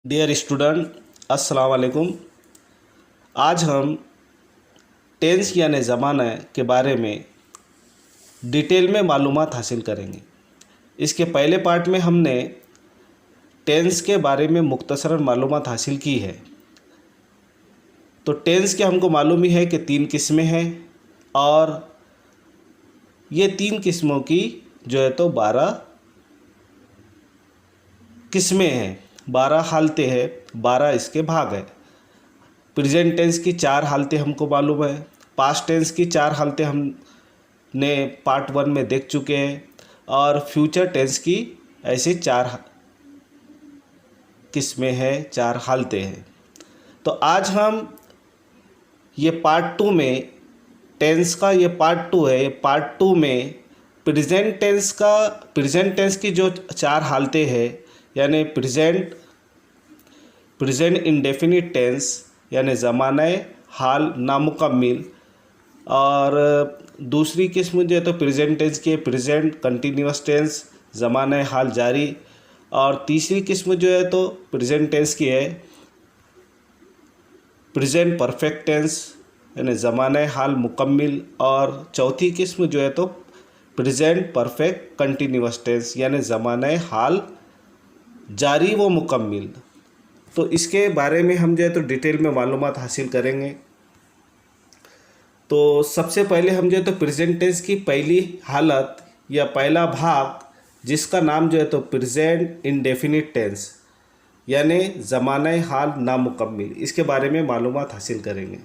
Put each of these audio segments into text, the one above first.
Dear student, अस्सलाम वालेकुम। आज हम टेंस यानी ज़माना के बारे में डिटेल में मालूमात हासिल करेंगे। इसके पहले पार्ट में हमने टेंस के बारे में मुख्तसरन मालूमात हासिल की है। तो टेंस के हमको मालूम ही है कि 3 किस्में हैं और ये 3 किस्मों की जो है तो 12 किस्में हैं, 12 हालतें हैं, 12 इसके भाग हैं। प्रेजेंट टेंस की 4 हालतें हमको मालूम है। पास्ट टेंस की 4 हालतें हमने पार्ट 1 में देख चुके हैं और फ्यूचर टेंस की ऐसी 4 किस्में हैं, 4 हालतें हैं। तो आज हम ये पार्ट 2 में टेंस का ये पार्ट 2 है। ये पार्ट 2 में प्रेजेंट टेंस की जो 4 हालतें हैं यानी प्रेजेंट इंडेफिनिट टेंस यानी ज़माना हाल नामुकम्मिल, और दूसरी किस्म जो है तो प्रेजेंट टेंस की प्रेजेंट कंटिन्यूअस टेंस ज़माना हाल जारी, और तीसरी किस्म जो है तो प्रेजेंट टेंस की है प्रेजेंट परफेक्ट टेंस यानी ज़माना हाल मुकम्मिल, और चौथी किस्म जो है तो प्रेजेंट परफेक्ट कंटिन्यूअस टेंस यानी ज़माना हाल जारी व मुकम्मिल। तो इसके बारे में हम जो है तो डिटेल में मालूमात हासिल करेंगे। तो सबसे पहले हम जो है तो प्रेजेंट टेंस की पहली हालत या पहला भाग जिसका नाम जो है तो प्रेजेंट इंडेफिनिट टेंस यानी ज़माना हाल नामुकम्मिल, इसके बारे में मालूमात हासिल करेंगे।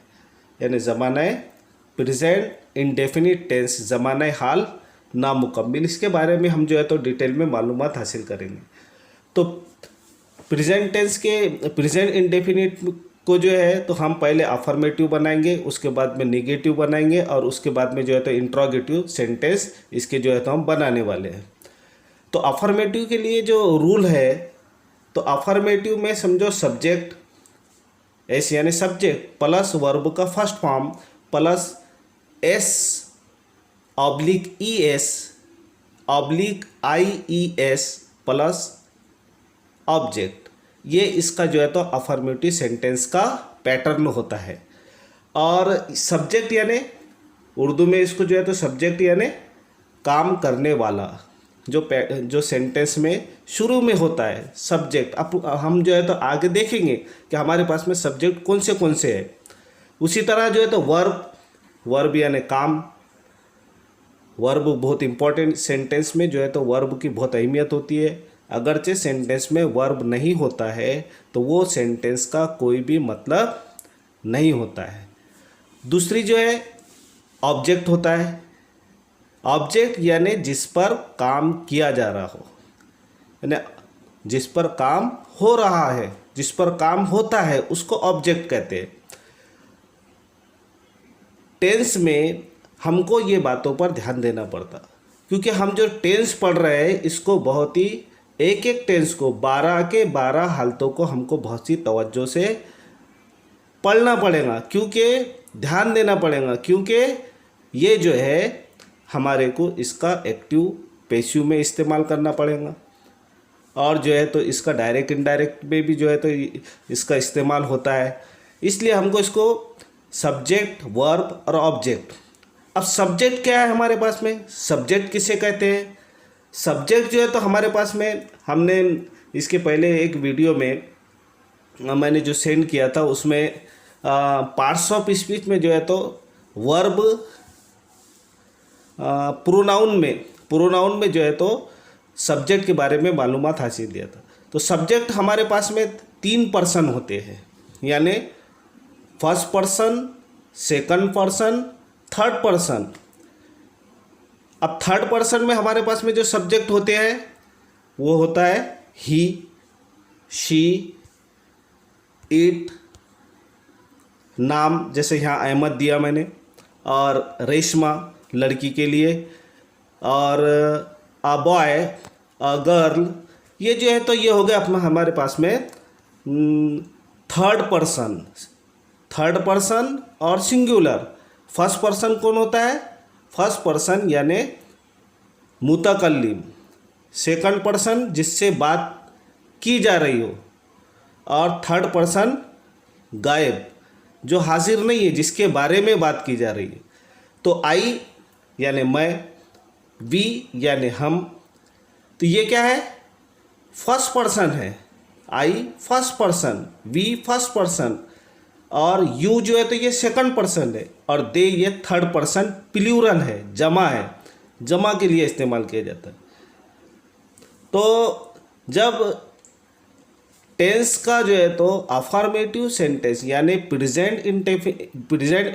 यानी ज़माना प्रेजेंट इंडेफिनिट टेंस ज़माना हाल नामुकम्मिल, इसके बारे में हम जो है तो डिटेल में मालूमात हासिल करेंगे। तो प्रेजेंट टेंस के प्रेजेंट इंडेफिनिट को जो है तो हम पहले अफर्मेटिव बनाएंगे, उसके बाद में नेगेटिव बनाएंगे और उसके बाद में जो है तो इंट्रोगेटिव सेंटेंस इसके जो है तो हम बनाने वाले हैं। तो अफर्मेटिव के लिए जो रूल है, तो अफर्मेटिव में समझो सब्जेक्ट एस यानी सब्जेक्ट प्लस वर्ब का first form plus S oblique E S oblique I E S plus object, ये इसका जो है तो अफर्मेटिव सेंटेंस का पैटर्न होता है। और सब्जेक्ट यानी उर्दू में इसको जो है तो सब्जेक्ट यानी काम करने वाला, जो सेंटेंस में शुरू में होता है सब्जेक्ट। अब हम जो है तो आगे देखेंगे कि हमारे पास में सब्जेक्ट कौन से हैं। उसी तरह जो है तो वर्ब यानी काम, वर्ब बहुत इंपॉर्टेंट, सेंटेंस में जो है तो वर्ब की बहुत अहमियत होती है। अगरचे सेंटेंस में वर्ब नहीं होता है तो वो सेंटेंस का कोई भी मतलब नहीं होता है। दूसरी जो है ऑब्जेक्ट होता है। ऑब्जेक्ट यानी जिस पर काम किया जा रहा हो, यानी जिस पर काम हो रहा है, जिस पर काम होता है उसको ऑब्जेक्ट कहते हैं। टेंस में हमको ये बातों पर ध्यान देना पड़ता, क्योंकि हम जो टेंस पढ़ रहे हैं इसको बहुत ही एक टेंस को 12 के 12 हालतों को हमको बहुत सी तवज्जो से पढ़ना पड़ेगा, क्योंकि ध्यान देना पड़ेगा, क्योंकि ये जो है हमारे को इसका एक्टिव पैसिव में इस्तेमाल करना पड़ेगा, और जो है तो इसका डायरेक्ट इनडायरेक्ट में भी जो है तो इसका इस्तेमाल होता है। इसलिए हमको इसको सब्जेक्ट वर्ब और ऑब्जेक्ट। अब सब्जेक्ट क्या है हमारे पास में, सब्जेक्ट किसे कहते हैं? सब्जेक्ट जो है तो हमारे पास में, हमने इसके पहले एक वीडियो में मैंने जो सेंड किया था उसमें पार्ट्स ऑफ स्पीच में जो है तो वर्ब प्रोनाउन में जो है तो सब्जेक्ट के बारे में मालूमात हासिल दिया था। तो सब्जेक्ट हमारे पास में 3 पर्सन होते हैं, यानी first person, second person, third person. अब थर्ड पर्सन में हमारे पास में जो सब्जेक्ट होते हैं वो होता है ही, शी, इट, नाम जैसे यहाँ अहमद दिया मैंने, और रेशमा लड़की के लिए, और अ बॉय, अ गर्ल, ये जो है तो ये हो गया अपना हमारे पास में थर्ड पर्सन और सिंगुलर। फर्स्ट पर्सन कौन होता है? फर्स्ट पर्सन यानी मुतकल्लिम, सेकंड पर्सन जिससे बात की जा रही हो, और थर्ड पर्सन गायब, जो हाजिर नहीं है, जिसके बारे में बात की जा रही है। तो आई यानी मैं, वी यानी हम, तो ये क्या है, फर्स्ट पर्सन है। I first person, we first person, और यू जो है तो ये सेकंड पर्सन है, और दे ये थर्ड पर्सन प्लूरल है, जमा है, जमा के लिए इस्तेमाल किया जाता है। तो जब टेंस का जो है तो अफर्मेटिव सेंटेंस यानी प्रेजेंट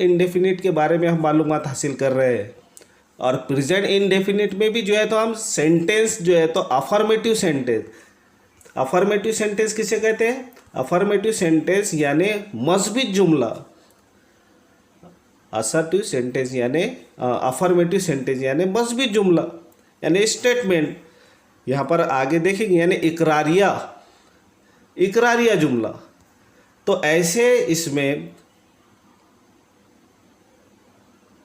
इंडेफिनिट के बारे में हम मालूमात हासिल कर रहे हैं, और प्रेजेंट इंडेफिनिट में भी जो है तो हम सेंटेंस जो है तो अफर्मेटिव सेंटेंस किसे कहते हैं? अफर्मेटिव सेंटेंस यानी मस्बित जुमला, असर्टिव सेंटेंस यानी अफर्मेटिव सेंटेंस यानी मस्बित जुमला यानी स्टेटमेंट। यहाँ पर आगे देखेंगे यानी इकरारिया जुमला। तो ऐसे इसमें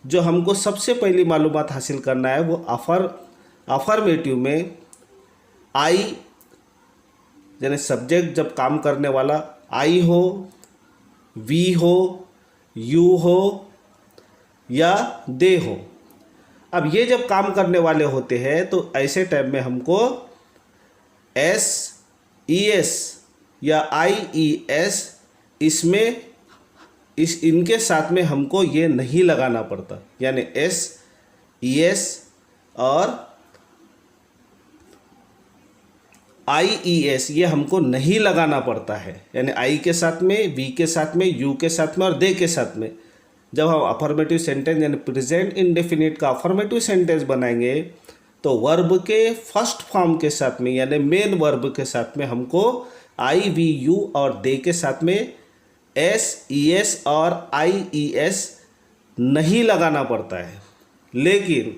जो हमको सबसे पहली मालूमात हासिल करना है वो अफर्मेटिव में आई यानी सब्जेक्ट जब काम करने वाला आई हो, वी हो, यू हो या दे हो। अब ये जब काम करने वाले होते हैं तो ऐसे टाइम में हमको एस ई एस या आई ई एस इनके साथ में हमको ये नहीं लगाना पड़ता, यानी एस ई एस और आई ई एस ये हमको नहीं लगाना पड़ता है, यानी आई के साथ में, वी के साथ में, यू के साथ में और दे के साथ में। जब हम अफर्मेटिव सेंटेंस यानी प्रेजेंट इंडेफिनिट का अफर्मेटिव सेंटेंस बनाएंगे तो वर्ब के फर्स्ट फॉर्म के साथ में यानी मेन वर्ब के साथ में हमको आई, वी, यू और दे के साथ में एस ई एस और आई ई एस नहीं लगाना पड़ता है। लेकिन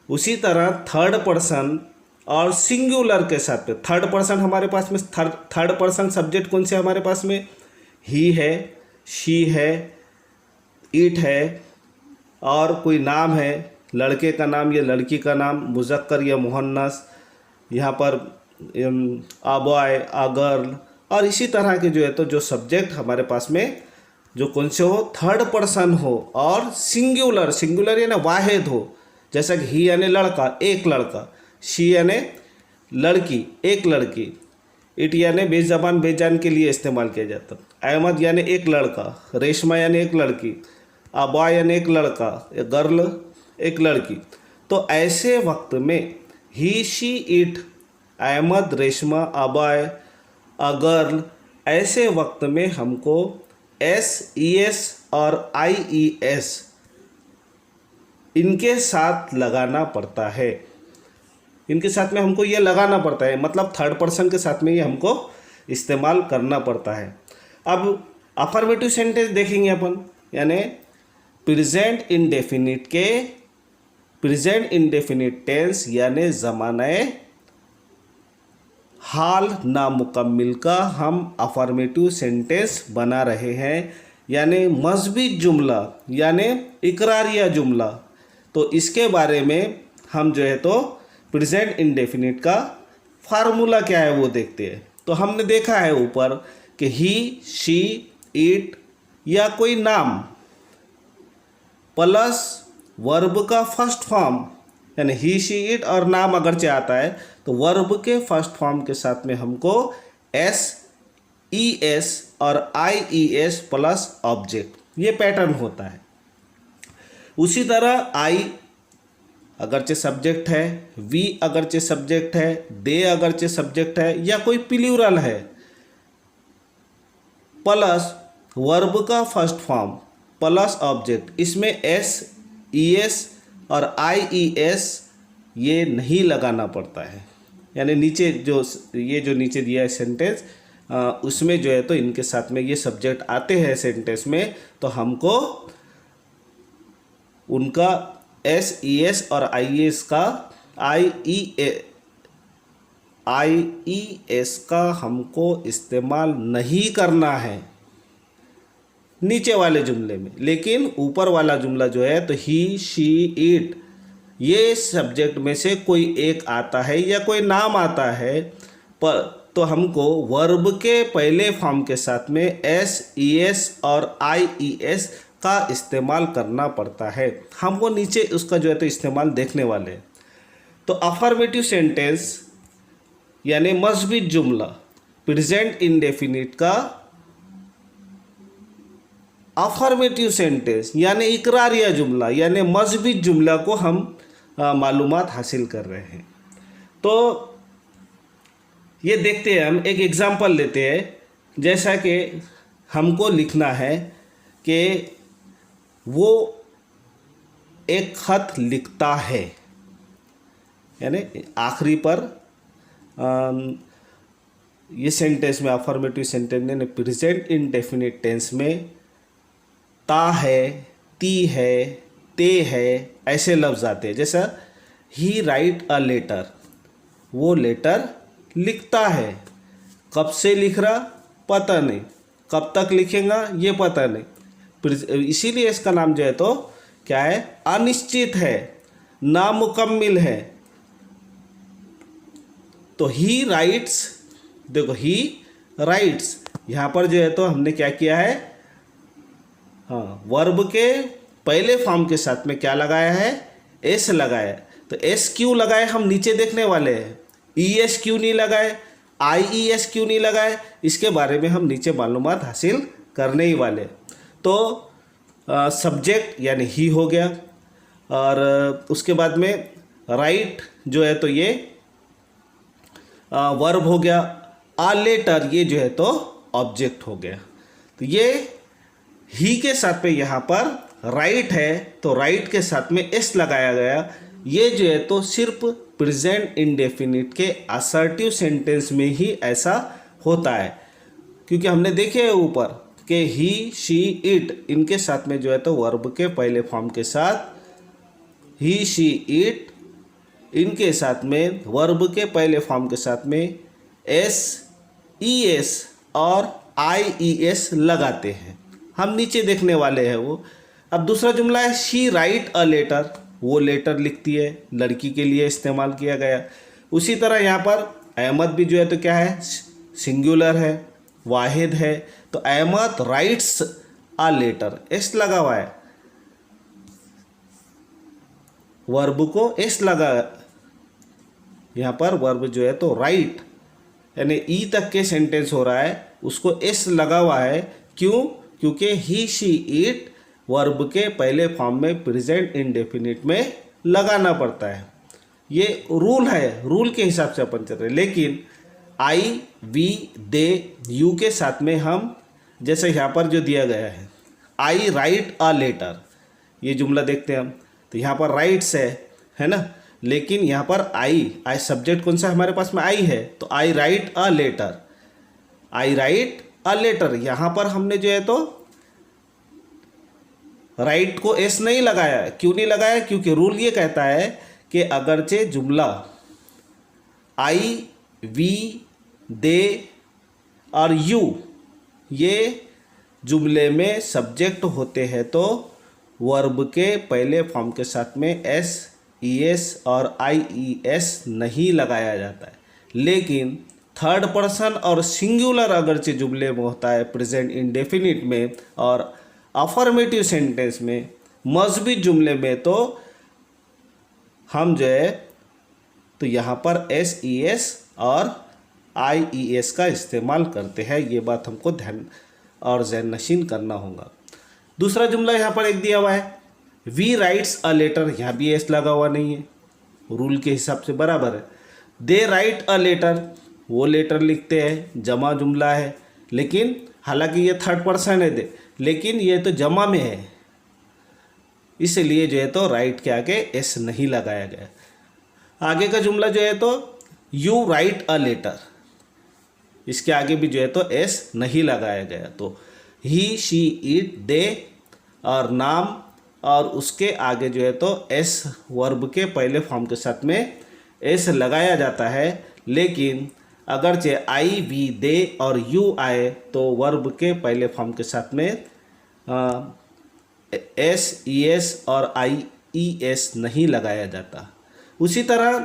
उसी तरह थर्ड पर्सन और सिंगुलर के साथ में, थर्ड पर्सन हमारे पास में थर्ड पर्सन सब्जेक्ट कौन से हमारे पास में? ही है, शी है, इट है, और कोई नाम है, लड़के का नाम या लड़की का नाम, मुज़क्कर या मुहन्नस, यहाँ पर आ बॉय, आ गर्ल, और इसी तरह के जो है तो जो सब्जेक्ट हमारे पास में जो कौन से हो, थर्ड पर्सन हो और सिंगुलर यानी वाहिद हो, जैसा कि ही यानी लड़का, एक लड़का, शी यानी लड़की, एक लड़की, इट यानी बेज़बान बेजान के लिए इस्तेमाल किया जाता, अहमद यानी एक लड़का, रेशमा यानी एक लड़की, आ बॉय यानी एक लड़का, गर्ल एक लड़की। तो ऐसे वक्त में he, she, it, Ahmad, Reshma, a boy, a girl, ऐसे वक्त में हमको एस ई एस और आई ई एस इनके साथ लगाना पड़ता है, इनके साथ में हमको ये लगाना पड़ता है, मतलब थर्ड पर्सन के साथ में ये हमको इस्तेमाल करना पड़ता है। अब अफर्मेटिव सेंटेंस देखेंगे अपन, यानी प्रेजेंट इंडेफिनिट टेंस यानी ज़माने हाल नामुकम्मिल का हम अफर्मेटिव सेंटेंस बना रहे हैं, यानी मस्बित जुमला यानी इकरारिया जुमला। तो इसके बारे में हम जो है तो प्रेजेंट इंडेफिनिट का फार्मूला क्या है वो देखते हैं। तो हमने देखा है ऊपर कि ही, शी, इट या कोई नाम प्लस वर्ब का फर्स्ट फॉर्म, यानी ही, शी, इट और नाम अगर आता है तो वर्ब के फर्स्ट फॉर्म के साथ में हमको एस ई एस और आई ई एस प्लस ऑब्जेक्ट, ये पैटर्न होता है। उसी तरह आई अगरचे सब्जेक्ट है, वी अगरचे सब्जेक्ट है, दे अगरचे सब्जेक्ट है या कोई प्लूरल है, प्लस वर्ब का फर्स्ट फॉर्म प्लस ऑब्जेक्ट, इसमें एस ई एस और आई ई एस ये नहीं लगाना पड़ता है। यानी नीचे जो नीचे दिया है सेंटेंस उसमें जो है तो इनके साथ में ये सब्जेक्ट आते हैं सेंटेंस में, तो हमको उनका एस ई एस और आई ई एस का हमको इस्तेमाल नहीं करना है नीचे वाले जुमले में। लेकिन ऊपर वाला जुमला जो है तो ही, शी, इट ये सब्जेक्ट में से कोई एक आता है या कोई नाम आता है तो हमको वर्ब के पहले फॉर्म के साथ में एस ई एस और आई ई एस का इस्तेमाल करना पड़ता है। हम वो नीचे उसका जो है तो इस्तेमाल देखने वाले हैं। तो अफर्मेटिव सेंटेंस यानी मस्बी जुमला प्रेजेंट इंडेफिनिट का अफर्मेटिव सेंटेंस यानी इकरारिया जुमला यानी मस्बी जुमला को हम मालूमात हासिल कर रहे हैं। तो ये देखते हैं, हम एक एग्जांपल लेते हैं। जैसा कि हमको लिखना है कि वो एक खत लिखता है, यानी आखिरी पर ये सेंटेंस में अफर्मेटिव सेंटेंस यानी प्रेजेंट इंडेफिनिट टेंस में ता है, ती है, ते है ऐसे लफ्ज़ आते हैं। जैसा ही राइट अ लेटर, वो लेटर लिखता है। कब से लिख रहा पता नहीं, कब तक लिखेगा ये पता नहीं, इसीलिए इसका नाम जो है तो क्या है, अनिश्चित है, नामुकम्मिल है। तो ही राइट्स, देखो ही राइट्स यहाँ पर जो है तो हमने क्या किया है, हाँ वर्ब के पहले फॉर्म के साथ में क्या लगाया है, एस लगाया। तो एस क्यों लगाए हम नीचे देखने वाले हैं। ई एस क्यों नहीं लगाए, आई ई एस क्यों नहीं लगाए, इसके बारे में हम नीचे मालूमात हासिल करने ही वाले। तो सब्जेक्ट यानी ही हो गया, और उसके बाद में राइट जो है तो ये वर्ब हो गया, आ लेटर ये जो है तो ऑब्जेक्ट हो गया। तो ये ही के साथ में यहाँ पर राइट है तो राइट के साथ में एस लगाया गया। ये जो है तो सिर्फ प्रेजेंट इंडेफिनिट के असर्टिव सेंटेंस में ही ऐसा होता है, क्योंकि हमने देखे है ऊपर कि ही शी इट इनके साथ में जो है तो वर्ब के पहले फॉर्म के साथ ही शी इट, इनके साथ में वर्ब के पहले फॉर्म के साथ में एस ई एस और आई ई एस लगाते हैं। हम नीचे देखने वाले हैं वो। अब दूसरा जुमला है शी राइट अ लेटर, वो लेटर लिखती है, लड़की के लिए इस्तेमाल किया गया। उसी तरह यहाँ पर अहमद भी जो है तो क्या है, सिंगुलर है, वाहिद है। तो Ahmad writes a letter, S लगा हुआ है, वर्ब को एस लगा, यहाँ पर वर्ब जो है तो राइट यानी ई तक के सेंटेंस हो रहा है, उसको एस लगा हुआ है। क्यों, क्योंकि ही शी इट वर्ब के पहले फॉर्म में प्रेजेंट इंडेफिनिट में लगाना पड़ता है। ये रूल है, रूल के हिसाब से अपन चल रहे हैं। लेकिन आई वी दे यू के साथ में हम, जैसे यहाँ पर जो दिया गया है आई राइट अ लेटर, ये जुमला देखते हैं हम, तो यहाँ पर राइट्स है ना, लेकिन यहाँ पर आई सब्जेक्ट कौन सा हमारे पास में आई है, तो I write a letter, I write a letter. यहाँ पर हमने जो है तो राइट को एस नहीं लगाया। क्यों नहीं लगाया, क्योंकि रूल ये कहता है कि अगरचे जुमला आई वी दे और यू ये जुमले में सब्जेक्ट होते हैं तो वर्ब के पहले फॉर्म के साथ में एस ई एस और आई ई एस नहीं लगाया जाता है। लेकिन थर्ड पर्सन और सिंगुलर अगरचे जुमले में होता है प्रेजेंट इंडेफिनिट में, और अफर्मेटिव सेंटेंस में मस्बी जुमले में तो हम जो है तो यहाँ पर एस ई एस और आई ई एस का इस्तेमाल करते हैं। ये बात हमको ध्यान और ज़हन नशीन करना होगा। दूसरा जुमला यहाँ पर एक दिया हुआ है वी राइट्स अ लेटर, यहाँ भी एस लगा हुआ नहीं है, रूल के हिसाब से बराबर है। दे राइट अ लेटर, वो लेटर लिखते हैं, जमा जुमला है, लेकिन हालांकि ये थर्ड पर्सन है दे, लेकिन ये तो जमा में है, इसलिए जो है तो राइट के आगे एस नहीं लगाया गया। आगे का जुमला जो है तो यू राइट अ लेटर, इसके आगे भी जो है तो एस नहीं लगाया गया। तो ही शी इट दे और नाम, और उसके आगे जो है तो एस वर्ब के पहले फॉर्म के साथ में एस लगाया जाता है। लेकिन अगरचे आई वी दे और यू आए तो वर्ब के पहले फॉर्म के साथ में एस ई एस और आई ई एस नहीं लगाया जाता। उसी तरह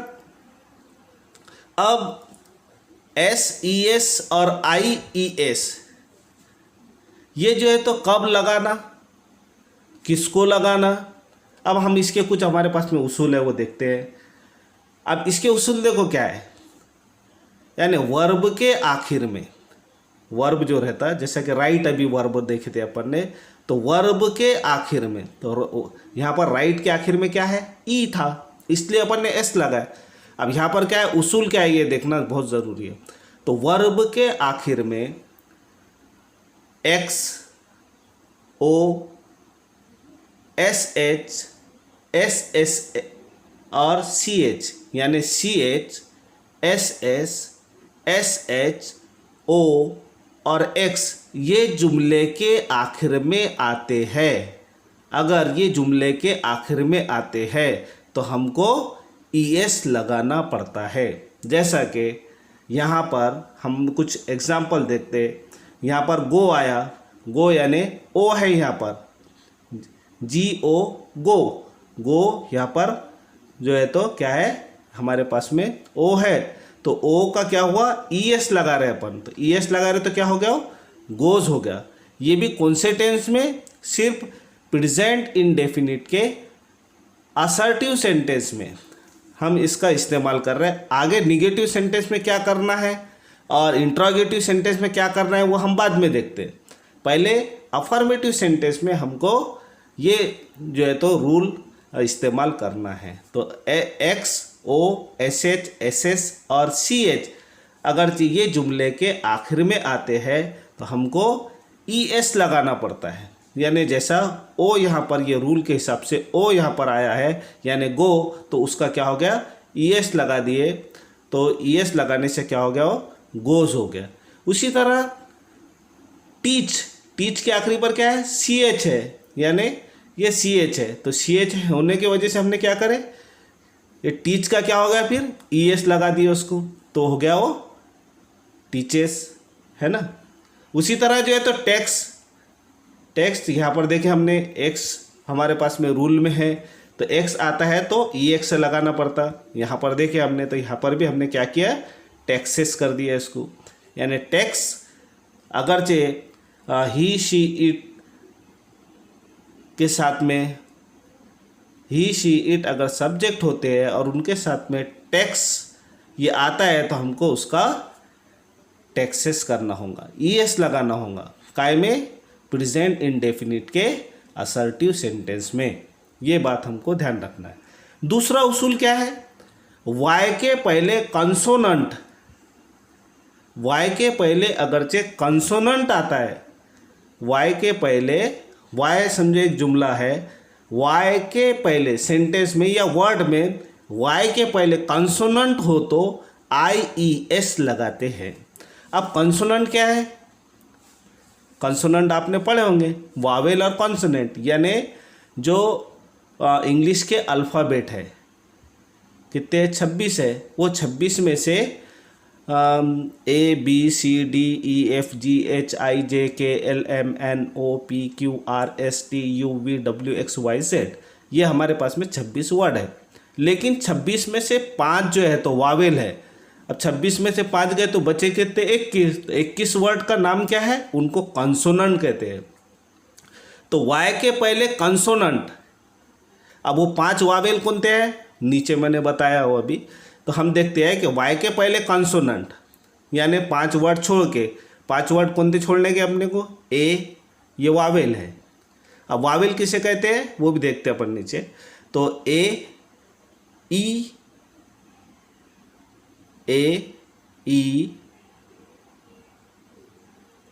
अब SES और IES, ये जो है तो कब लगाना, किसको लगाना। अब हम इसके कुछ हमारे पास में उसूल है वो देखते हैं। अब इसके उसूल देखो क्या है, यानी वर्ब के आखिर में, वर्ब जो रहता है, जैसे कि राइट अभी वर्ब देखे थे अपन ने, तो वर्ब के आखिर में, तो यहाँ पर राइट के आखिर में क्या है, ई था, इसलिए अपन ने एस लगाया। अब यहाँ पर क्या है, उसूल क्या है, ये देखना बहुत ज़रूरी है। तो वर्ब के आखिर में X, O, S H, S S और सी एच, यानी C H, S S, S H, O और एक्स, ये जुमले के आखिर में आते हैं। अगर ये जुमले के आखिर में आते हैं तो हमको ES लगाना पड़ता है। जैसा कि यहाँ पर हम कुछ एग्जाम्पल देखते, यहाँ पर गो आया, गो यानी ओ है यहाँ पर, GO, गो, गो यहाँ पर जो है तो क्या है, हमारे पास में ओ है, तो ओ का क्या हुआ, ES लगा रहे अपन, तो ES लगा रहे तो क्या हो गया, गोज हो गया। ये भी कौन से टेंस में, सिर्फ प्रेजेंट इंडेफिनिट के असर्टिव सेंटेंस में हम इसका इस्तेमाल कर रहे हैं। आगे निगेटिव सेंटेंस में क्या करना है और इंट्रोगेटिव सेंटेंस में क्या करना है वो हम बाद में देखते हैं। पहले अफर्मेटिव सेंटेंस में हमको ये जो है तो रूल इस्तेमाल करना है। तो x, O, S H, S S और सी एच अगर ये जुमले के आखिर में आते हैं तो हमको ES लगाना पड़ता है। यानी जैसा ओ यहाँ पर ये रूल के हिसाब से ओ यहाँ पर आया है यानी गो, तो उसका क्या हो गया, ES लगा दिए, तो ES लगाने से क्या हो गया, वो गोज हो गया। उसी तरह टीच, टीच के आखिरी पर क्या है, CH है, यानी ये CH है, तो CH होने की वजह से हमने क्या करे, ये टीच का क्या हो गया, फिर ES लगा दिया उसको, तो हो गया वो टीचेस, है ना। उसी तरह जो है तो टेक्स्ट यहाँ पर देखें हमने एक्स हमारे पास में रूल में है, तो एक्स आता है तो EX से लगाना पड़ता। यहाँ पर देखें हमने, तो यहाँ पर भी हमने क्या किया, टैक्सेस कर दिया इसको, यानी टैक्स अगरचे ही शी इट के साथ में, ही शी इट अगर सब्जेक्ट होते हैं और उनके साथ में टैक्स ये आता है तो हमको उसका टैक्सेस करना होगा, ES लगाना होगा, काय में, प्रेजेंट इंडेफिनिट के असर्टिव सेंटेंस में। ये बात हमको ध्यान रखना है। दूसरा उसूल क्या है, वाई के पहले कंसोनेंट, वाई के पहले अगरचे कंसोनेंट आता है, वाई के पहले, वाई समझो एक जुमला है, वाई के पहले सेंटेंस में या वर्ड में वाई के पहले कंसोनेंट हो तो IES लगाते हैं। अब कंसोनेंट क्या है, कंसोनेंट आपने पढ़े होंगे, वावेल और कॉन्सोनेंट, यानी जो इंग्लिश के अल्फ़ाबेट है, कितने 26 है, वो 26 में से ABCDEFGHIJKLMNOPQRSTUVWXYZ, ये हमारे पास में 26 वर्ड है, लेकिन 26 में से 5 जो है तो वावेल है। अब 26 में से 5 गए तो बचे कितने, 21, तो 21 वर्ड का नाम क्या है, उनको कंसोनेंट कहते हैं। तो वाई के पहले कंसोनेंट, अब वो 5 वावेल कौन थे हैं, नीचे मैंने बताया हो अभी, तो हम देखते हैं कि वाई के पहले कंसोनेंट यानी 5 वर्ड छोड़ के, 5 वर्ड कौन थे छोड़ने के अपने को, ए, ये वावेल है। अब वावेल किसे कहते हैं वो भी देखते हैं अपन नीचे, तो ए, ई,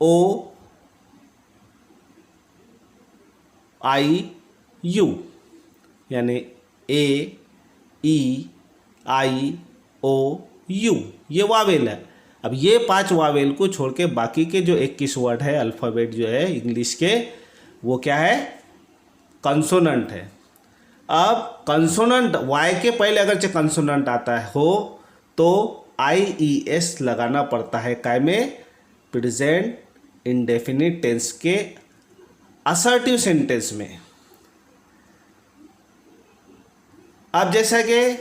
ओ, आई, यू, यानी A, E, I, O, U, ये वावेल है। अब ये 5 वावेल को छोड़ के बाकी के जो 21 वर्ड है अल्फ़ाबेट जो है इंग्लिश के, वो क्या है, कंसोनेंट है। अब कंसोनेंट वाई के पहले अगर कंसोनेंट आता है हो तो IES लगाना पड़ता है, काय में, प्रेजेंट इंडेफिनिट टेंस के असर्टिव सेंटेंस में। अब जैसा कि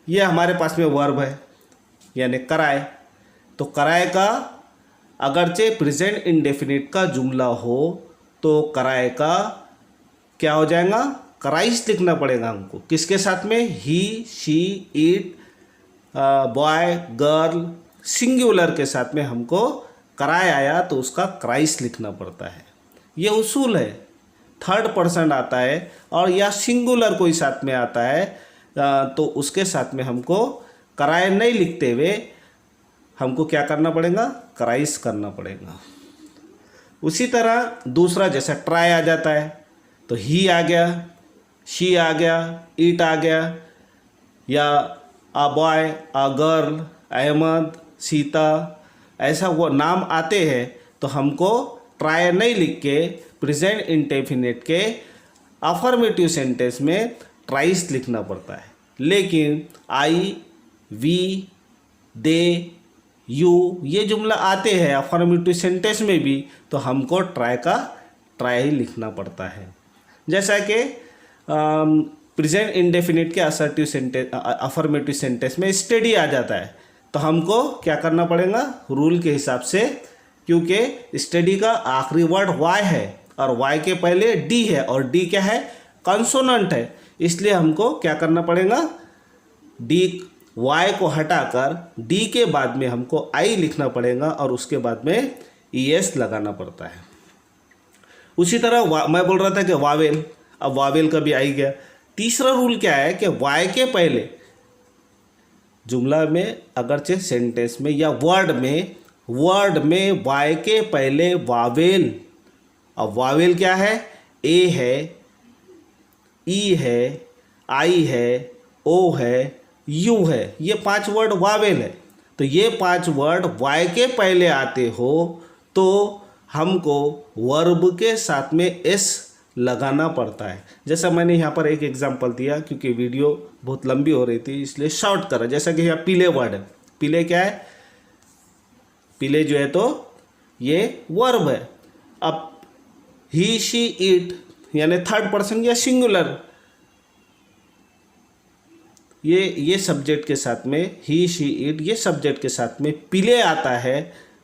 ये हमारे पास में वर्ब है यानी कराए, तो कराए का अगरचे प्रेजेंट इंडेफिनिट का जुमला हो तो कराए का क्या हो जाएगा, कराइस लिखना पड़ेगा हमको। किसके साथ में, he, she, it, boy, girl, singular के साथ में हमको कराए आया तो उसका क्राइस लिखना पड़ता है। ये उसूल है। थर्ड पर्सन आता है और या सिंगुलर कोई साथ में आता है तो उसके साथ में हमको कराए नहीं लिखते हुए हमको क्या करना पड़ेगा, क्राइस करना पड़ेगा। उसी तरह दूसरा जैसा ट्राई आ जाता है तो ही आ गया, शी आ गया, इट आ गया, या a boy, a girl, Ahmad, Sita, ऐसा वो नाम आते हैं तो हमको ट्राई नहीं लिख के प्रेजेंट इंडेफिनिट के अफर्मेटिव सेंटेंस में ट्राइस लिखना पड़ता है। लेकिन आई, वी, दे, यू ये जुमला आते हैं अफर्मेटिव सेंटेंस में भी तो हमको ट्राई ही लिखना पड़ता है। जैसा कि प्रेजेंट इंडेफिनिट के असर्टिव सेंटेंस अफर्मेटिव सेंटेंस में स्टडी आ जाता है तो हमको क्या करना पड़ेगा, रूल के हिसाब से, क्योंकि स्टडी का आखिरी वर्ड वाई है और वाई के पहले डी है और डी क्या है, कंसोनेंट है, इसलिए हमको क्या करना पड़ेगा, डी वाई को हटाकर डी के बाद में हमको आई लिखना पड़ेगा और उसके बाद में ईएस लगाना पड़ता है। उसी तरह मैं बोल रहा था कि वावेल, अब वावेल का भी आई गया। तीसरा रूल क्या है कि वाई के पहले जुमला में अगरचे सेंटेंस में या वर्ड में वाई के पहले वावेल, अब वावेल क्या है, ए है, ई है, आई है, ओ है, यू है, ये 5 वर्ड वावेल है। तो ये 5 वर्ड वाई के पहले आते हो तो हमको वर्ब के साथ में एस लगाना पड़ता है। जैसा मैंने यहाँ पर एक एग्जांपल दिया, क्योंकि वीडियो बहुत लंबी हो रही थी इसलिए शॉर्ट करा। जैसा कि यहाँ पीले वर्ड है, पीले क्या है, पीले जो है तो ये वर्ब है। अब ही, शी, इट यानी थर्ड पर्सन या सिंगुलर, ये सब्जेक्ट के साथ में, ही, शी, इट ये सब्जेक्ट के साथ में पीले आता है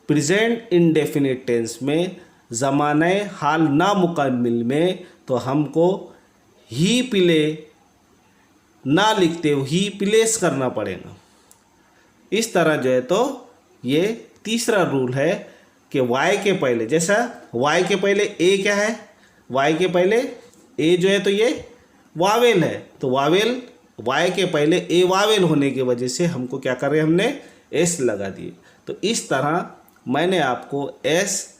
प्रेजेंट इंडेफिनिट टेंस में, ज़माने हाल नामुकम्मिल में, तो हमको ही पीले ना लिखते हुए ही प्लेस करना पड़ेगा। इस तरह जो है तो ये तीसरा रूल है कि वाई के पहले, जैसा वाई के पहले ए क्या है, वाई के पहले ए जो है तो ये वावेल है, तो वावेल वाई के पहले ए वावेल होने की वजह से हमको क्या कर रहे हैं, हमने एस लगा दिए। तो इस तरह मैंने आपको एस,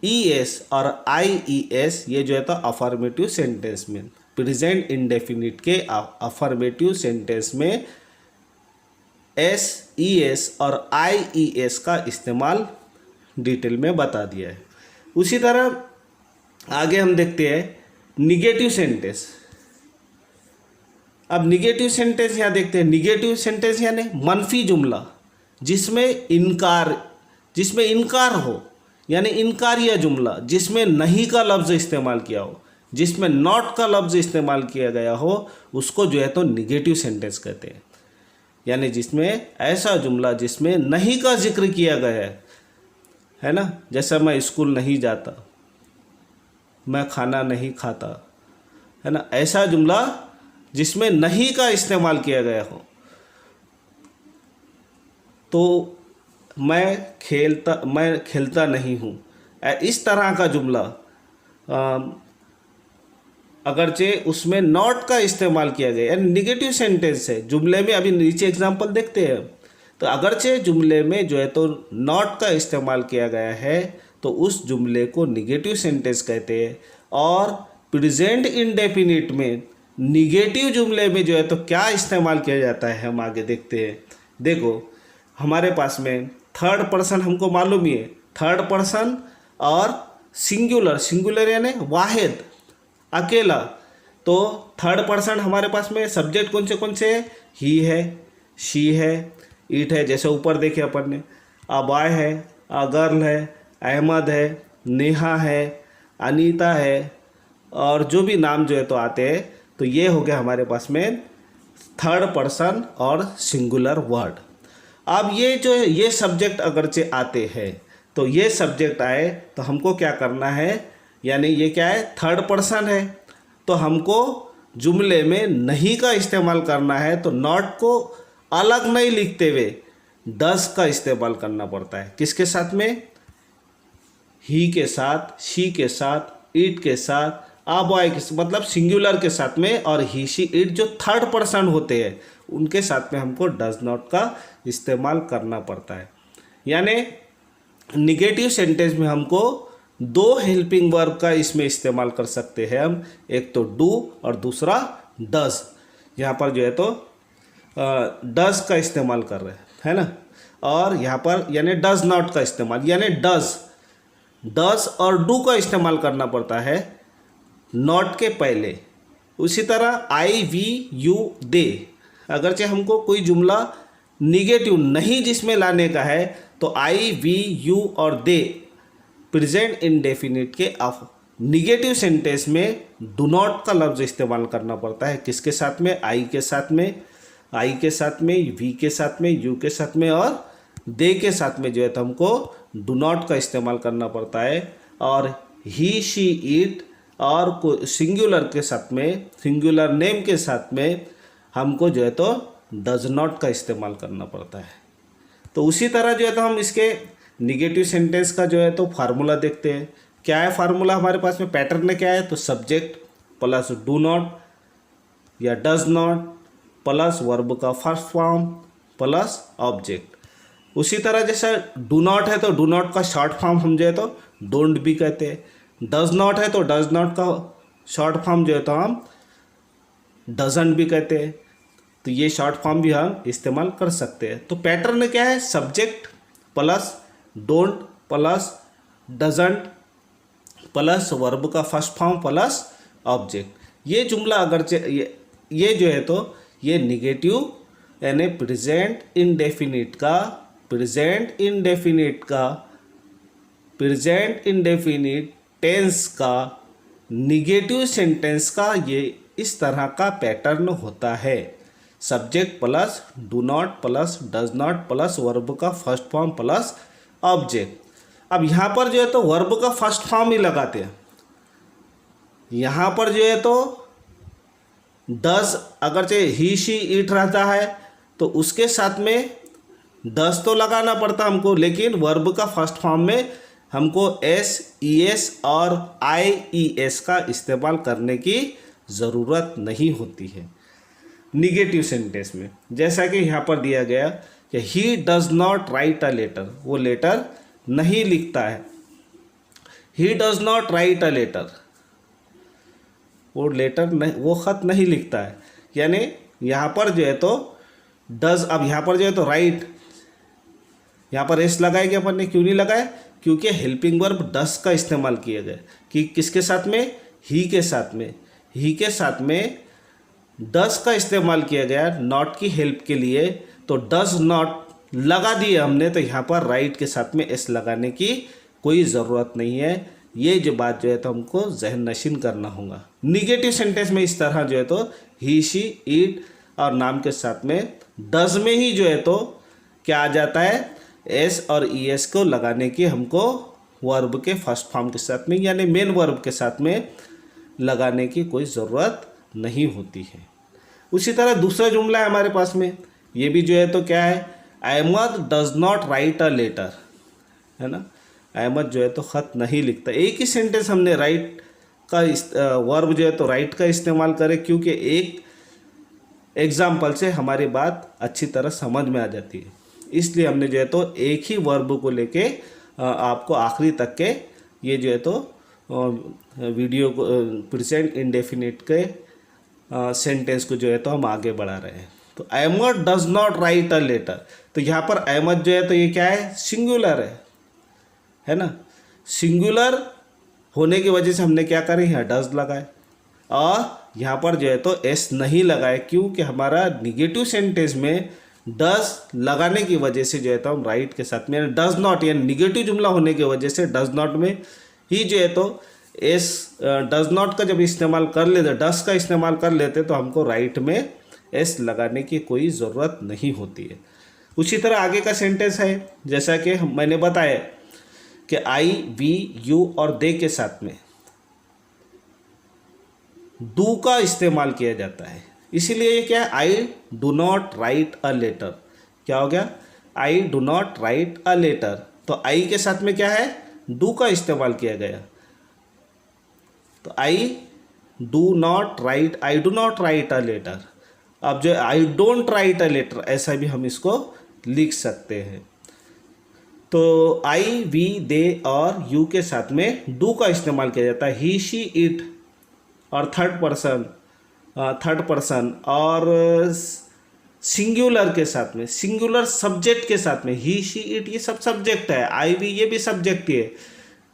ई एस और आई ई एस ये जो है तो अफर्मेटिव सेंटेंस में, प्रेजेंट इंडेफिनिट के अफर्मेटिव सेंटेंस में एस, ई एस और आई ई एस का इस्तेमाल डिटेल में बता दिया है। उसी तरह आगे हम देखते हैं निगेटिव सेंटेंस। अब निगेटिव सेंटेंस यहाँ देखते हैं। निगेटिव सेंटेंस यानी मनफी जुमला जिसमें इनकार हो, यानी इनकारिया जुमला जिसमें नहीं का लफ्ज़ इस्तेमाल किया हो, जिसमें नॉट का लफ्ज़ इस्तेमाल किया गया हो, उसको जो है तो निगेटिव सेंटेंस कहते हैं। यानी जिसमें ऐसा जुमला जिसमें नहीं का जिक्र किया गया है ना, जैसा मैं स्कूल नहीं जाता, मैं खाना नहीं खाता, है ना, ऐसा जुमला जिसमें नहीं का इस्तेमाल किया गया हो। तो मैं खेलता नहीं हूँ, इस तरह का जुमला अगरचे उसमें नॉट का इस्तेमाल किया गया, यानी निगेटिव सेंटेंस है जुमले में। अभी नीचे एग्जांपल देखते हैं। तो अगरचे जुमले में जो है तो नॉट का इस्तेमाल किया गया है तो उस जुमले को निगेटिव सेंटेंस कहते हैं। और प्रेजेंट इंडेफिनिट में निगेटिव जुमले में जो है तो क्या इस्तेमाल किया जाता है हम आगे देखते हैं। देखो हमारे पास में थर्ड पर्सन हमको मालूम ही है, थर्ड पर्सन और सिंगुलर यानी वाहिद, अकेला। तो थर्ड पर्सन हमारे पास में सब्जेक्ट कौन से है, ही है, शी है, इट है, जैसे ऊपर देखे अपन ने, आ बॉय है, आ गर्ल है, अहमद है, नेहा है, अनीता है, और जो भी नाम जो है तो आते हैं। तो ये हो गया हमारे पास में थर्ड पर्सन और सिंगुलर वर्ड। अब ये जो ये सब्जेक्ट अगरचे आते हैं तो ये सब्जेक्ट आए तो हमको क्या करना है, यानी ये क्या है, थर्ड पर्सन है, तो हमको जुमले में नहीं का इस्तेमाल करना है, तो नॉट को अलग नहीं लिखते हुए डज का इस्तेमाल करना पड़ता है। किसके साथ में, ही के साथ, शी के साथ, इट के साथ, आ बॉय के, मतलब सिंगुलर के साथ में, और ही शी इट जो थर्ड पर्सन होते हैं उनके साथ में हमको डज नॉट का इस्तेमाल करना पड़ता है। यानी निगेटिव सेंटेंस में हमको दो हेल्पिंग वर्ब का इसमें इस्तेमाल कर सकते हैं हम, एक तो डू और दूसरा डज। यहाँ पर जो है तो डज का इस्तेमाल कर रहे हैं, है ना, और यहाँ पर यानी डज नॉट का इस्तेमाल, यानी डज और डू का इस्तेमाल करना पड़ता है नॉट के पहले। उसी तरह आई, वी, यू, दे, अगरचे हमको कोई जुमला निगेटिव नहीं जिसमें लाने का है तो आई, वी, यू और दे प्रेजेंट इंडेफिनिट के निगेटिव सेंटेंस में डू नॉट का लफ्ज़ इस्तेमाल करना पड़ता है। किसके साथ में, आई के साथ में, वी के साथ में, यू के साथ में और दे के साथ में जो है तो हमको डू नॉट का इस्तेमाल करना पड़ता है। और ही, शी, इट और सिंगुलर के साथ में, सिंगुलर नेम के साथ में हमको जो है तो डज नॉट का इस्तेमाल करना पड़ता है। तो उसी तरह जो है तो हम इसके निगेटिव सेंटेंस का जो है तो फार्मूला देखते हैं। क्या है फार्मूला हमारे पास में, पैटर्न क्या है, तो सब्जेक्ट प्लस डू नॉट या डज नॉट प्लस वर्ब का फर्स्ट फॉर्म प्लस ऑब्जेक्ट। उसी तरह जैसे डू नॉट है तो डू नॉट का शॉर्ट फॉर्म हम जो है तो डोंट भी कहते हैं, डज नॉट है तो डज नॉट का शॉर्ट फॉर्म जो है तो हम डजंट भी कहते हैं। तो ये शॉर्ट फॉर्म भी हम इस्तेमाल कर सकते हैं। तो पैटर्न क्या है, subject plus don't plus doesn't plus verb का फर्स्ट फॉर्म प्लस ऑब्जेक्ट। ये जुमला अगर ये जो है तो ये निगेटिव यानी प्रेजेंट इंडेफिनिट टेंस का निगेटिव सेंटेंस का ये इस तरह का पैटर्न होता है। Subject plus do not plus does not plus verb का फर्स्ट फॉर्म प्लस ऑब्जेक्ट। अब यहाँ पर जो है तो वर्ब का फर्स्ट फॉर्म ही लगाते हैं। यहाँ पर जो है तो डज अगर चाहे ही, शी, इट रहता है तो उसके साथ में डज तो लगाना पड़ता हमको, लेकिन वर्ब का फर्स्ट फॉर्म में हमको एस, ई एस और आई ई एस का इस्तेमाल करने की ज़रूरत नहीं होती है निगेटिव सेंटेंस में। जैसा कि यहाँ पर दिया गया कि he does not write a letter, वो लेटर नहीं लिखता है। He does not write a letter, वो लेटर नहीं, वो ख़त नहीं लिखता है। यानी यहाँ पर जो है तो डज, अब यहाँ पर जो है तो राइट, यहाँ पर एस लगाए गया, अपन ने क्यों नहीं लगाया, क्योंकि हेल्पिंग वर्ब डज का इस्तेमाल किया गया कि किसके साथ में, ही के साथ में, ही के साथ में डज का इस्तेमाल किया गया नॉट की हेल्प के लिए, तो डज नॉट लगा दिए हमने, तो यहाँ पर राइट के साथ में एस लगाने की कोई ज़रूरत नहीं है। ये जो बात जो है तो हमको जहन नशीन करना होगा। निगेटिव सेंटेंस में इस तरह जो है तो ही, शी, इट और नाम के साथ में डज में ही जो है तो क्या आ जाता है, एस और ई एस को लगाने की हमको वर्ब के फर्स्ट फॉर्म के साथ में यानी मेन वर्ब के साथ में लगाने की कोई ज़रूरत नहीं होती है। उसी तरह दूसरा जुमला है हमारे पास में, ये भी जो है तो क्या है, Ahmad does not write a letter, है ना, अहमद जो है तो ख़त नहीं लिखता। एक ही सेंटेंस हमने राइट का वर्ब जो है तो राइट का इस्तेमाल करें, क्योंकि एक एग्जाम्पल से हमारी बात अच्छी तरह समझ में आ जाती है। इसलिए हमने जो है तो एक ही वर्ब को लेके आपको आखिरी तक के ये जो है तो वीडियो को प्रेजेंट इंडेफिनिट के सेंटेंस को जो है तो हम आगे बढ़ा रहे हैं। तो Ahmad does not write a letter, तो यहाँ पर अहमद जो है तो ये क्या है, सिंगुलर है ना। सिंगुलर होने की वजह से हमने क्या करें, यहाँ डज लगाए और यहाँ पर जो है तो एस नहीं लगाए, क्योंकि हमारा निगेटिव सेंटेंस में डज लगाने की वजह से जो है तो हम राइट के साथ में डज नॉट, यानी निगेटिव जुमला होने की वजह से डज नॉट में ही जो है तो एस डज नॉट का जब इस्तेमाल कर लेते, डज का इस्तेमाल कर लेते, तो हमको राइट में एस लगाने की कोई ज़रूरत नहीं होती है। उसी तरह आगे का सेंटेंस है, जैसा कि मैंने बताया कि आई, वी, यू और दे के साथ में डू का इस्तेमाल किया जाता है। इसीलिए ये क्या है, I do not write a letter. क्या हो गया, I do not write a letter. तो आई के साथ में क्या है, डू का इस्तेमाल किया गया। तो I do not write, I do not write a letter. अब जो I don't write a letter, ऐसा भी हम इसको लिख सकते हैं। तो आई, वी, दे और यू के साथ में डू का इस्तेमाल किया जाता है। ही, शी, इट और थर्ड पर्सन और सिंगुलर के साथ में, सिंगुलर सब्जेक्ट के साथ में, ही, शी, इट ये सब सब्जेक्ट है, आई, वी ये भी सब्जेक्ट ही है।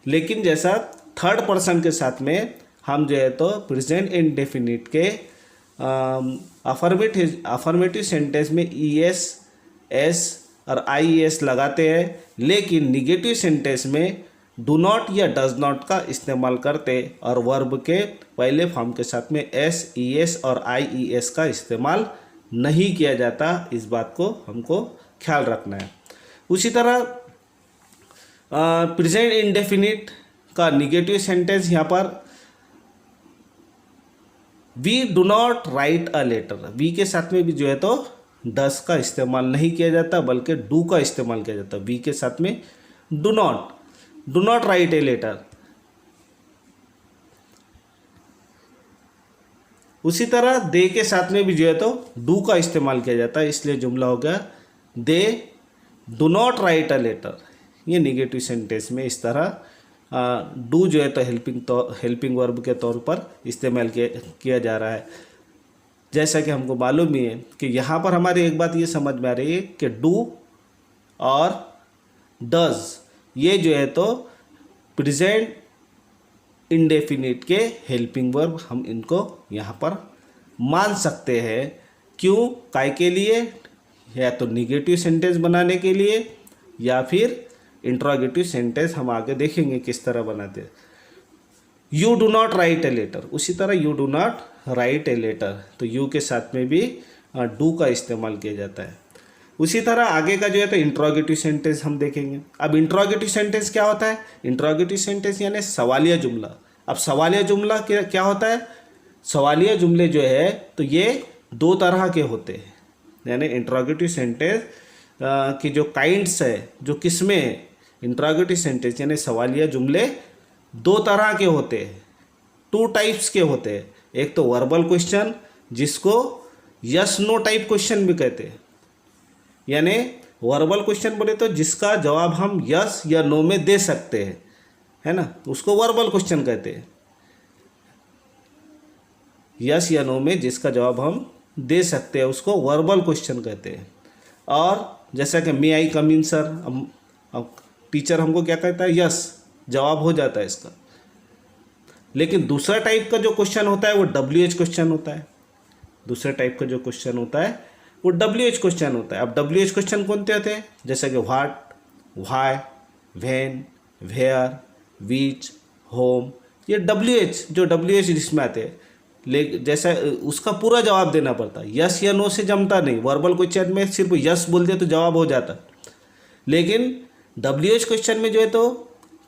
लेकिन जैसा थर्ड पर्सन के साथ में हम जो है तो प्रेजेंट इंडेफिनिट के अफर्मेटिव सेंटेंस में ई एस, एस और आई एस लगाते हैं, लेकिन निगेटिव सेंटेंस में डू नॉट या डज नॉट का इस्तेमाल करते और वर्ब के पहले फॉर्म के साथ में एस, ई एस और आई ई एस का इस्तेमाल नहीं किया जाता। इस बात को हमको ख्याल रखना है। उसी तरह प्रेजेंट इंडेफिनिट का निगेटिव सेंटेंस यहाँ पर we do not write a letter, we के साथ में भी जो है तो डस का इस्तेमाल नहीं किया जाता बल्कि डू का इस्तेमाल किया जाता। वी के साथ में do not write a letter. उसी तरह दे के साथ में भी जो है तो डू का इस्तेमाल किया जाता है, इसलिए जुमला हो गया they do not write a letter. ये निगेटिव सेंटेंस में इस तरह डू जो है तो हेल्पिंग वर्ब के तौर पर इस्तेमाल किया जा रहा है। जैसा कि हमको मालूम ही है कि यहाँ पर हमारी एक बात ये समझ में आ रही है कि डू और डज ये जो है तो प्रेजेंट इंडेफिनिट के हेल्पिंग वर्ब हम इनको यहाँ पर मान सकते हैं। क्यों, काय के लिए, या तो निगेटिव सेंटेंस बनाने के लिए या फिर इंट्रोगेटिव सेंटेंस हम आगे देखेंगे किस तरह बनाते हैं। You do not write a letter, उसी तरह you do not write a letter, तो यू के साथ में भी डू का इस्तेमाल किया जाता है। उसी तरह आगे का जो है तो इंट्रोगेटिव सेंटेंस हम देखेंगे। अब इंट्रोगेटिव सेंटेंस क्या होता है, इंट्रोगेटिव सेंटेंस यानी सवालिया जुमला। अब सवालिया जुमला क्या होता है, सवालिया जुमले जो है तो ये दो तरह के होते हैं। यानी इंट्रोगेटिव सेंटेंस की जो काइंड्स है, जो किस्में हैं, इंट्रोगेटिव सेंटेंस यानी सवालिया जुमले दो तरह के होते हैं, टू टाइप्स के होते हैं। एक तो वर्बल क्वेश्चन जिसको यस नो टाइप क्वेश्चन भी कहते हैं। यानी वर्बल क्वेश्चन बोले तो जिसका जवाब हम यस या नो में दे सकते हैं, है ना, उसको वर्बल क्वेश्चन कहते हैं। यस या नो में जिसका जवाब हम दे सकते हैं उसको वर्बल क्वेश्चन कहते हैं। और जैसा कि मे आई कम इन सर, अब टीचर हमको क्या कहता है, यस, जवाब हो जाता है इसका। लेकिन दूसरा टाइप का जो क्वेश्चन होता है वो WH क्वेश्चन होता है। दूसरे टाइप का जो क्वेश्चन होता है वो WH क्वेश्चन होता है। अब WH क्वेश्चन कौन से होते हैं, जैसे कि what, why, when, where, which, whom, ये WH जो WH जिसमें आते हैं। जैसा उसका पूरा जवाब देना पड़ता है, यस या नो से जमता नहीं। वर्बल क्वेश्चन में सिर्फ यस बोल दे तो जवाब हो जाता, लेकिन WH क्वेश्चन में जो है तो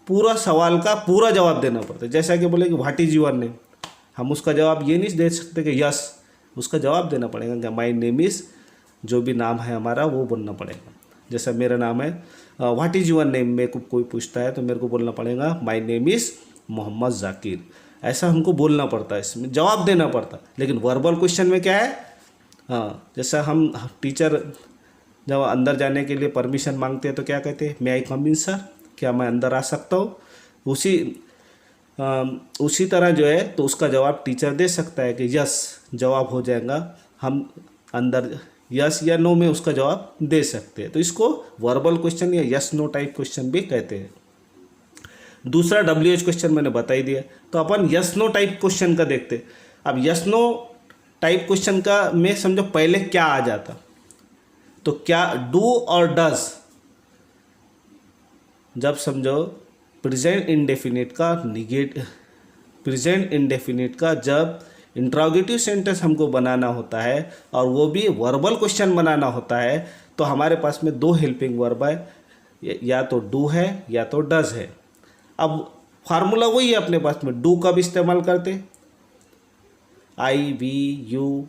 पूरा सवाल का पूरा जवाब देना पड़ता है। जैसा कि बोले कि व्हाट इज योर नेम, हम उसका जवाब ये नहीं दे सकते कि यस, उसका जवाब देना पड़ेगा कि माई नेम इज़, जो भी नाम है हमारा वो बोलना पड़ेगा। जैसा मेरा नाम है, व्हाट इज़ योर नेम, मेरे को कोई पूछता है तो मेरे को बोलना पड़ेगा my name is Mohammad Zakir. ऐसा हमको बोलना पड़ता है, इसमें जवाब देना पड़ता है। लेकिन वर्बल क्वेश्चन में क्या है, जैसा हम टीचर जब अंदर जाने के लिए परमिशन मांगते हैं तो क्या कहते हैं, मे आई कम इन सर, क्या मैं अंदर आ सकता हूँ। उसी तरह जो है तो उसका जवाब टीचर दे सकता है कि यस, जवाब हो जाएगा, हम अंदर यस या नो में उसका जवाब दे सकते हैं। तो इसको वर्बल क्वेश्चन या यस नो टाइप क्वेश्चन भी कहते हैं। दूसरा WH क्वेश्चन मैंने बता ही दिया। तो अपन यस नो टाइप क्वेश्चन का देखते। अब यस नो टाइप क्वेश्चन का में समझो पहले क्या आ जाता, तो क्या डू और डज, जब समझो प्रेजेंट इंडेफिनिट का जब इंट्रोगेटिव सेंटेंस हमको बनाना होता है और वो भी वर्बल क्वेश्चन बनाना होता है, तो हमारे पास में दो हेल्पिंग वर्ब है, या तो डू है या तो डज है। अब फार्मूला वही है अपने पास में, डू कब इस्तेमाल करते, आई वी यू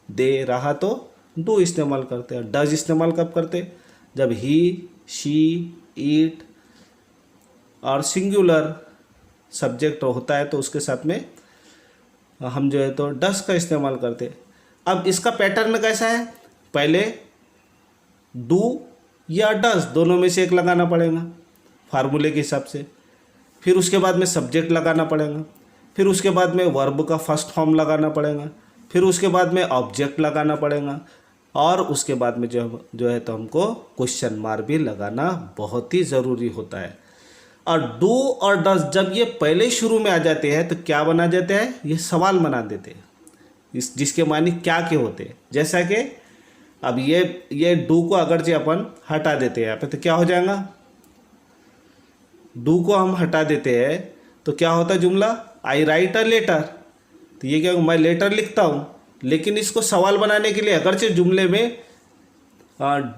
दे रहा तो डू इस्तेमाल करते हैं। डज इस्तेमाल कब करते, जब ही शी इट और सिंगुलर सब्जेक्ट होता है तो उसके साथ में हम जो है तो डज का इस्तेमाल करते। अब इसका पैटर्न कैसा है, पहले डू या डज दोनों में से एक लगाना पड़ेगा फार्मूले के हिसाब से, फिर उसके बाद में सब्जेक्ट लगाना पड़ेगा, फिर उसके बाद में वर्ब का फर्स्ट फॉर्म लगाना पड़ेगा, फिर उसके बाद में ऑब्जेक्ट लगाना पड़ेगा, और उसके बाद में जो है तो हमको क्वेश्चन मार्क भी लगाना बहुत ही ज़रूरी होता है। और डू और डज जब ये पहले शुरू में आ जाते हैं तो क्या बना जाते हैं, ये सवाल बना देते हैं, जिसके मानी क्या के होते हैं। जैसा कि अब ये डू को अगर जो अपन हटा देते हैं यहाँ पे तो क्या हो जाएगा, डू को हम हटा देते हैं तो क्या होता है जुमला, आई राइट अ लेटर, तो ये क्या, मैं लेटर लिखता हूँ। लेकिन इसको सवाल बनाने के लिए अगरचे जुमले में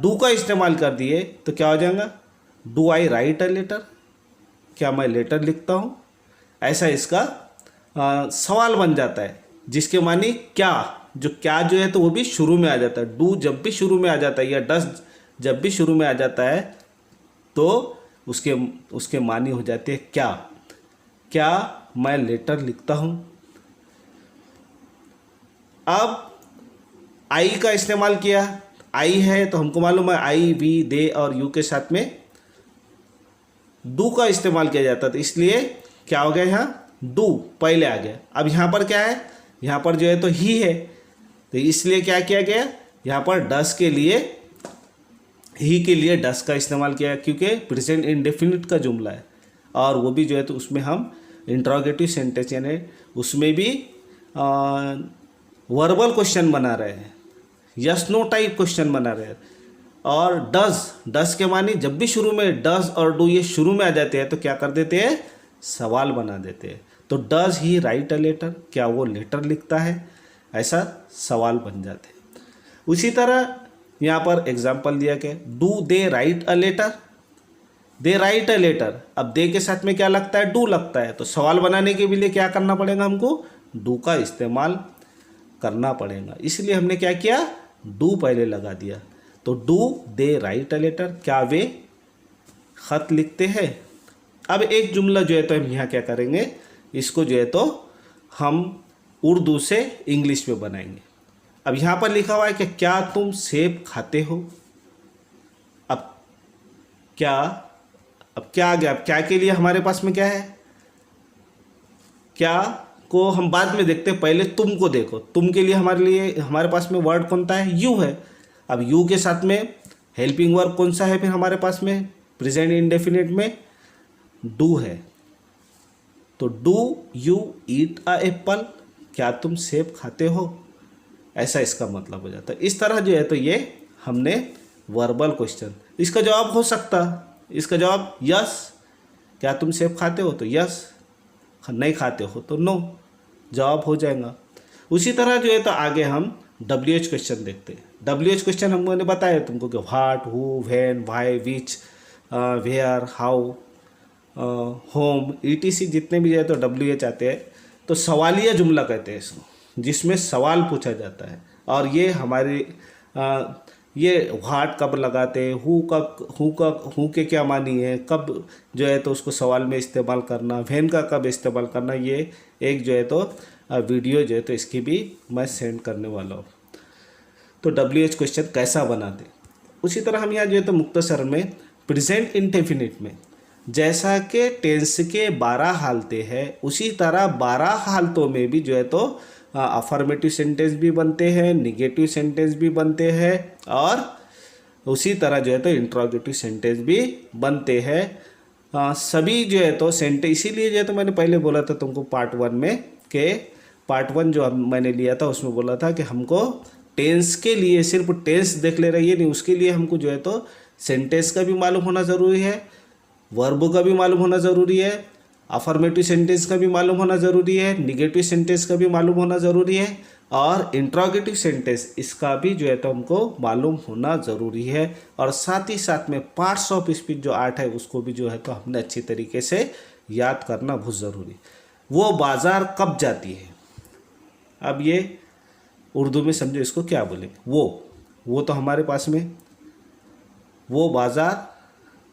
डू का इस्तेमाल कर दिए तो क्या हो जाएगा, do I write a letter, क्या मैं लेटर लिखता हूँ, ऐसा इसका सवाल बन जाता है, जिसके मानी क्या, जो क्या जो है तो वो भी शुरू में आ जाता है। डू जब भी शुरू में आ जाता है या डज जब भी शुरू में आ जाता है तो उसके मानी हो जाते हैं क्या, क्या मैं लेटर लिखता हूँ। अब आई का इस्तेमाल किया, आई है तो हमको मालूम है आई वी दे और यू के साथ में डू का इस्तेमाल किया जाता है, तो इसलिए क्या हो गया, यहाँ डू पहले आ गया। अब यहाँ पर क्या है, यहाँ पर जो है तो ही है, तो इसलिए क्या किया गया, यहाँ पर डस के लिए, ही के लिए डस का इस्तेमाल किया, क्योंकि प्रेजेंट इंडेफिनिट का जुमला है और वो भी जो है तो उसमें हम इंट्रोगेटिव सेंटेंस यानी उसमें भी वर्बल क्वेश्चन बना रहे हैं, यस नो टाइप क्वेश्चन बना रहे हैं। और डस के मानी जब भी शुरू में डस और डू ये शुरू में आ जाते हैं तो क्या कर देते हैं, सवाल बना देते हैं। तो does he write a letter, क्या वो लेटर लिखता है, ऐसा सवाल बन जाते हैं। उसी तरह यहाँ पर एग्जाम्पल दिया गया, do they write a letter, they write a letter, अब दे के साथ में क्या लगता है, डू लगता है, तो सवाल बनाने के लिए क्या करना पड़ेगा, हमको डू का इस्तेमाल करना पड़ेगा। इसलिए हमने क्या किया, डू पहले लगा दिया। तो do they write a letter, क्या वे खत लिखते हैं। अब एक जुमला जो है तो हम यहाँ क्या करेंगे, इसको जो है तो हम उर्दू से इंग्लिश में बनाएंगे। अब यहाँ पर लिखा हुआ है कि क्या तुम सेब खाते हो। अब क्या आ गया, अब क्या के लिए हमारे पास में क्या है, क्या को हम बाद में देखते हैं, पहले तुम को देखो। तुम के लिए हमारे पास में वर्ड कौन सा है, यू है। अब यू के साथ में हेल्पिंग वर्ब कौन सा है फिर हमारे पास में, प्रेजेंट इंडेफिनिट में डू है। तो do you eat a Apple, क्या तुम सेब खाते हो, ऐसा इसका मतलब हो जाता है। इस तरह जो है तो ये हमने वर्बल क्वेश्चन, इसका जवाब हो सकता, इसका जवाब यस, क्या तुम सेब खाते हो तो यस, नहीं खाते हो तो नो, जवाब हो जाएगा। उसी तरह जो है तो आगे हम WH क्वेश्चन देखते हैं। WH क्वेश्चन हमने बताया तुमको कि what, who, when, why, which, where, how, whom, ETC जितने भी जो है तो WH आते हैं तो सवालिया जुमला कहते हैं इसको, जिसमें सवाल पूछा जाता है। और ये हमारे ये व्हाट कब लगाते हैं, हु के क्या मानी है, कब जो है तो उसको सवाल में इस्तेमाल करना, व्हेन का कब इस्तेमाल करना, ये एक जो है तो वीडियो जो है तो इसकी भी मैं सेंड करने वाला हूँ। तो WH क्वेश्चन कैसा बनाते, उसी तरह हम यहाँ जो है तो मुख्तसर में प्रेजेंट इंडेफिनिट में जैसा कि टेंस के 12 हालतें हैं, उसी तरह 12 हालतों में भी जो है तो अफर्मेटिव सेंटेंस भी बनते हैं, निगेटिव सेंटेंस भी बनते हैं, और उसी तरह जो है तो इंट्रोगेटिव सेंटेंस भी बनते हैं। सभी जो है तो सेंटेंस, इसीलिए जो है तो मैंने पहले बोला था तुमको पार्ट 1 में कि पार्ट 1 जो मैंने लिया था उसमें बोला था कि हमको टेंस के लिए सिर्फ टेंस देख ले रही है नहीं, उसके लिए हमको जो है तो सेंटेंस का भी मालूम होना ज़रूरी है, वर्ब का भी मालूम होना ज़रूरी है, अफर्मेटिव सेंटेंस का भी मालूम होना ज़रूरी है, निगेटिव सेंटेंस का भी मालूम होना ज़रूरी है, और इंट्रोगेटिव सेंटेंस इसका भी जो है तो हमको मालूम होना ज़रूरी है। और साथ ही साथ में पार्ट्स ऑफ स्पीच जो 8 है उसको भी जो है तो हमने अच्छी तरीके से याद करना बहुत ज़रूरी। वो बाज़ार कब जाती है, अब ये उर्दू में समझो इसको क्या बोलेंगे। वो तो हमारे पास में, वो बाज़ार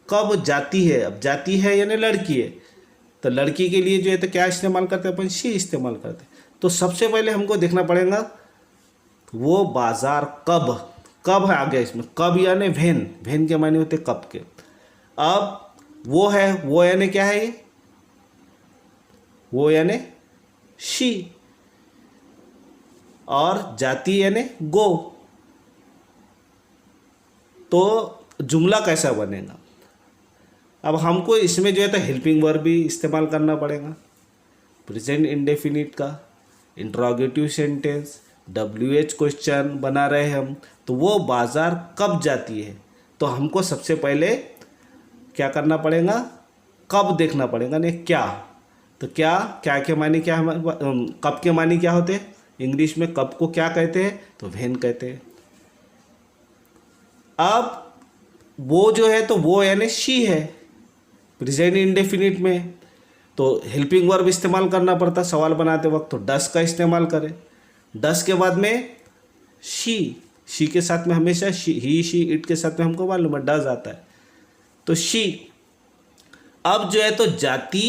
कब जाती है, अब जाती है यानी लड़की है, तो लड़की के लिए जो है तो क्या इस्तेमाल करते हैं अपन, शी इस्तेमाल करते हैं। तो सबसे पहले हमको देखना पड़ेगा वो बाज़ार कब है आगे इसमें, कब यानी वेन के मायने होते कब के। अब वो यानी क्या है, ये वो यानी शी, और जाती यानी गो। तो जुमला कैसा बनेगा, अब हमको इसमें जो है तो हेल्पिंग वर्ब भी इस्तेमाल करना पड़ेगा, प्रेजेंट इंडेफिनिट का, इंट्रोगेटिव सेंटेंस, WH क्वेश्चन बना रहे हम। तो वो बाज़ार कब जाती है, तो हमको सबसे पहले क्या करना पड़ेगा, कब देखना पड़ेगा, नहीं क्या। तो क्या के मानी क्या, कब के मानी क्या होते हैं, इंग्लिश में कब को क्या कहते हैं, तो वेन कहते हैं। अब वो जो है तो वो यानी शी है प्रेजेंट इंडेफिनिट में, तो हेल्पिंग वर्ब इस्तेमाल करना पड़ता सवाल बनाते वक्त, तो डस का इस्तेमाल करें। डस के बाद में शी के साथ में हमेशा ही शी इट के साथ में हमको मालूम है डज आता है, तो शी। अब जो है तो जाती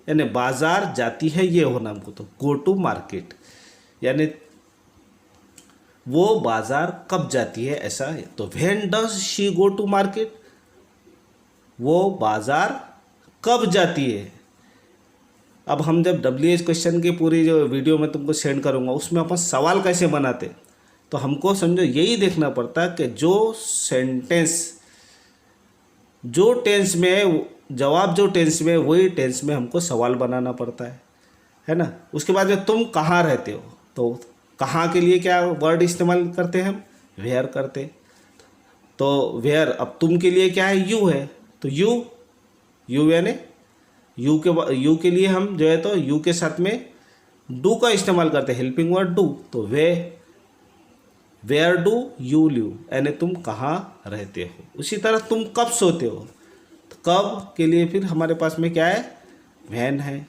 यानी बाजार जाती है ये होना हमको, तो गो टू मार्केट यानी वो बाजार कब जाती है ऐसा है। तो when does she go to market, वो बाजार कब जाती है। अब हम जब WH क्वेश्चन की पूरी जो वीडियो में तुमको सेंड करूँगा उसमें अपन सवाल कैसे बनाते, तो हमको समझो यही देखना पड़ता कि जो सेंटेंस जो टेंस में जवाब जो टेंस में वही टेंस में हमको सवाल बनाना पड़ता है ना। उसके बाद में तुम कहाँ रहते हो, तो कहाँ के लिए क्या वर्ड इस्तेमाल करते हैं हम, वेयर करते। तो वेयर, अब तुम के लिए क्या है, यू है, तो यू यानी यू के लिए हम जो है तो यू के साथ में डू का इस्तेमाल करते हैं, हेल्पिंग वर्ड डू। तो वेयर डू यू लिव यानी तुम कहाँ रहते हो। उसी तरह तुम कब सोते हो, तो कब के लिए फिर हमारे पास में क्या है, वैन है,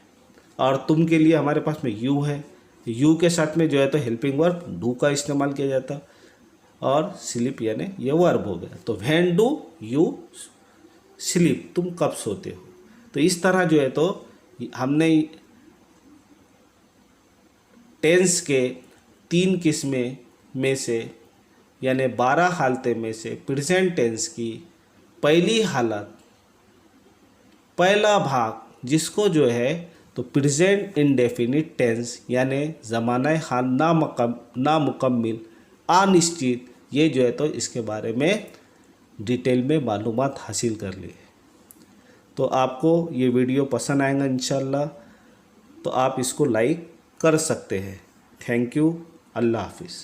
और तुम के लिए हमारे पास में यू है। यू के साथ में जो है तो हेल्पिंग वर्ब डू का इस्तेमाल किया जाता, और स्लीप यानी ये वर्ब हो गया। तो व्हेन डू यू स्लीप, तुम कब सोते हो। तो इस तरह जो है तो हमने टेंस के 3 किस्में में से यानी 12 हालतें में से प्रेजेंट टेंस की पहली हालत, पहला भाग जिसको जो है तो प्रेजेंट इंडेफिनिट टेंस यानी ज़माना हाल नामुकम्मिल अनिश्चित, ये जो है तो इसके बारे में डिटेल में मालूमात हासिल कर ली। तो आपको ये वीडियो पसंद आएगा इंशाल्लाह, तो आप इसको लाइक कर सकते हैं। थैंक यू, अल्लाह हाफिज़।